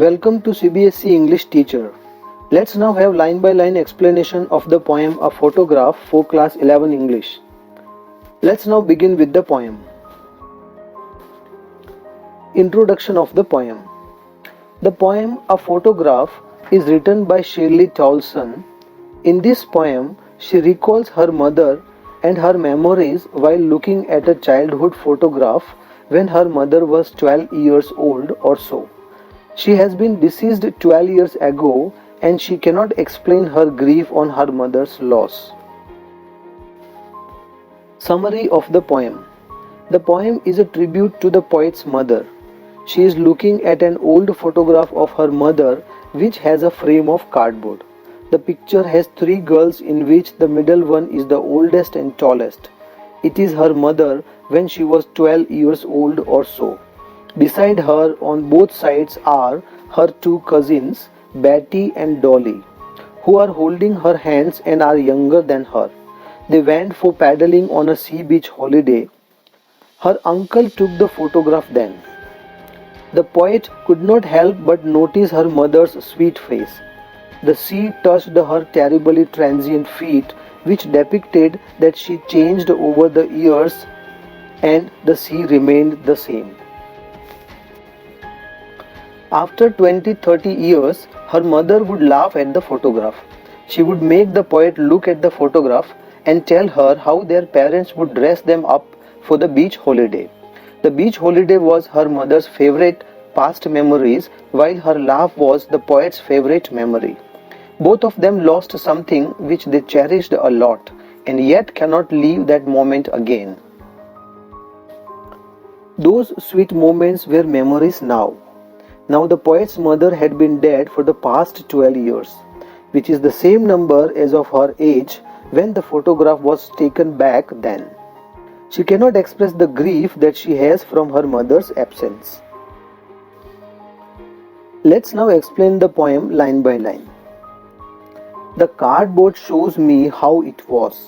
Welcome to CBSE English Teacher. Let's now have line by line explanation of the poem A Photograph for Class 11 English. Let's now begin with the poem. Introduction of the poem. The poem A Photograph is written by Shirley Towson. In this poem, she recalls her mother and her memories while looking at a childhood photograph when her mother was 12 years old or so. She has been deceased 12 years ago and she cannot explain her grief on her mother's loss. Summary of the poem. The poem is a tribute to the poet's mother. She is looking at an old photograph of her mother which has a frame of cardboard. The picture has three girls in which the middle one is the oldest and tallest. It is her mother when she was 12 years old or so. Beside her on both sides are her two cousins, Betty and Dolly, who are holding her hands and are younger than her. They went for paddling on a sea beach holiday. Her uncle took the photograph then. The poet could not help but notice her mother's sweet face. The sea touched her terribly transient feet, which depicted that she changed over the years and the sea remained the same. After 20-30 years, her mother would laugh at the photograph. She would make the poet look at the photograph and tell her how their parents would dress them up for the beach holiday. The beach holiday was her mother's favorite past memories, while her laugh was the poet's favorite memory. Both of them lost something which they cherished a lot and yet cannot leave that moment again. Those sweet moments were memories now. Now the poet's mother had been dead for the past 12 years, which is the same number as of her age when the photograph was taken back then. She cannot express the grief that she has from her mother's absence. Let's now explain the poem line by line. The cardboard shows me how it was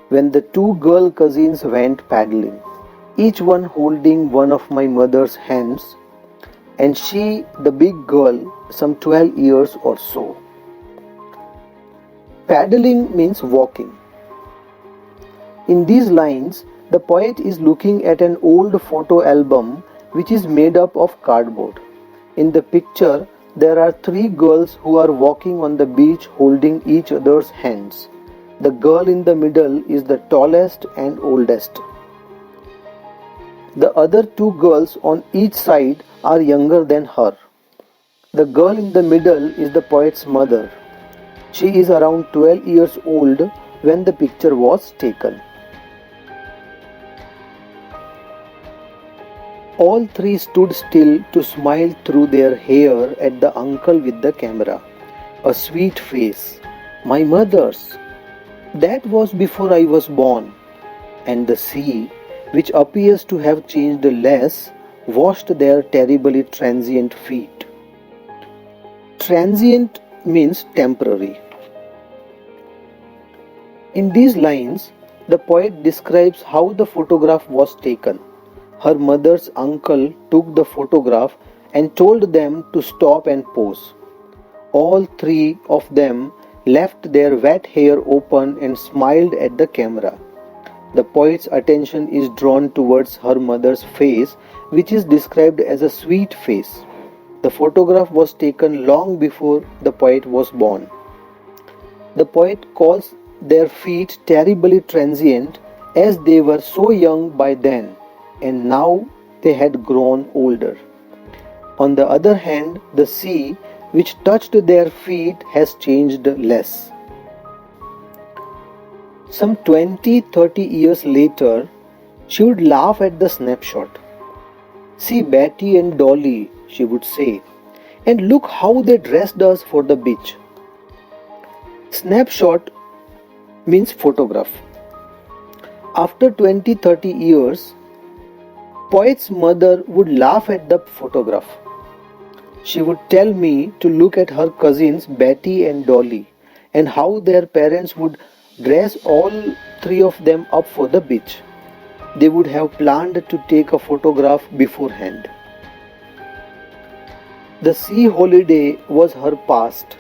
when the two girl cousins went paddling, each one holding one of my mother's hands, and she, the big girl, some 12 years or so. Paddling means walking. In these lines, the poet is looking at an old photo album which is made up of cardboard. In the picture, there are three girls who are walking on the beach holding each other's hands. The girl in the middle is the tallest and oldest. The other two girls on each side are younger than her. The girl in the middle is the poet's mother. She is around 12 years old when the picture was taken. All three stood still to smile through their hair at the uncle with the camera. A sweet face. My mother's. That was before I was born. And the sea, which appears to have changed less, washed their terribly transient feet. Transient means temporary. In these lines, the poet describes how the photograph was taken. Her mother's uncle took the photograph and told them to stop and pose. All three of them left their wet hair open and smiled at the camera. The poet's attention is drawn towards her mother's face, which is described as a sweet face. The photograph was taken long before the poet was born. The poet calls their feet terribly transient as they were so young by then, and now they had grown older. On the other hand, the sea, which touched their feet, has changed less. Some 20-30 years later, she would laugh at the snapshot. See Betty and Dolly, she would say, and look how they dressed us for the beach. Snapshot means photograph. After 20-30 years, poet's mother would laugh at the photograph. She would tell me to look at her cousins Betty and Dolly and how their parents would dress all three of them up for the beach. They would have planned to take a photograph beforehand. The sea holiday was her past,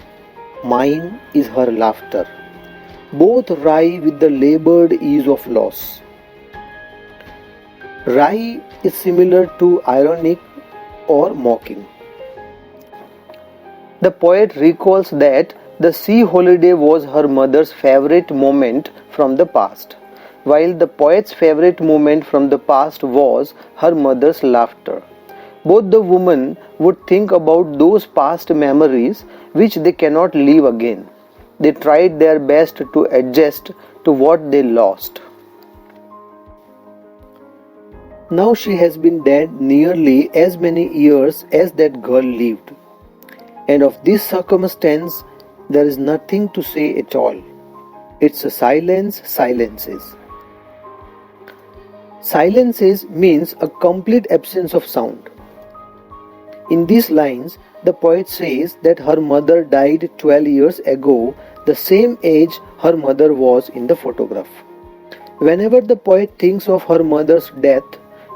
mine is her laughter. Both rye with the labored ease of loss. Rye is similar to ironic or mocking. The poet recalls that the sea holiday was her mother's favorite moment from the past, while the poet's favorite moment from the past was her mother's laughter. Both the women would think about those past memories which they cannot live again. They tried their best to adjust to what they lost. Now she has been dead nearly as many years as that girl lived. And of this circumstance, there is nothing to say at all. It's a silence, silences. Silences means a complete absence of sound. In these lines, the poet says that her mother died 12 years ago, the same age her mother was in the photograph. Whenever the poet thinks of her mother's death,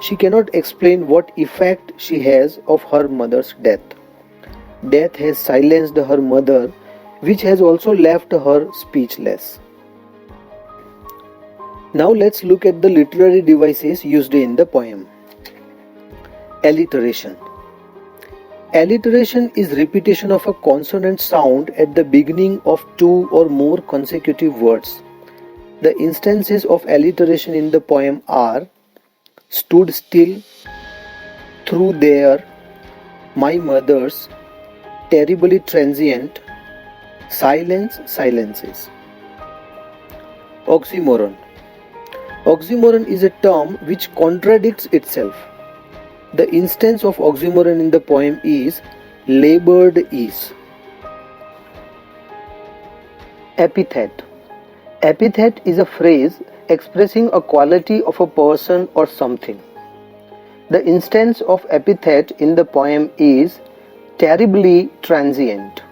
she cannot explain what effect she has of her mother's death. Death has silenced her mother, which has also left her speechless. Now let's look at the literary devices used in the poem. Alliteration. Alliteration is repetition of a consonant sound at the beginning of two or more consecutive words. The instances of alliteration in the poem are stood still, through there, my mother's, terribly transient, silence, silences. Oxymoron. Oxymoron is a term which contradicts itself. The instance of oxymoron in the poem is labored ease. Epithet. Epithet is a phrase expressing a quality of a person or something. The instance of epithet in the poem is terribly transient.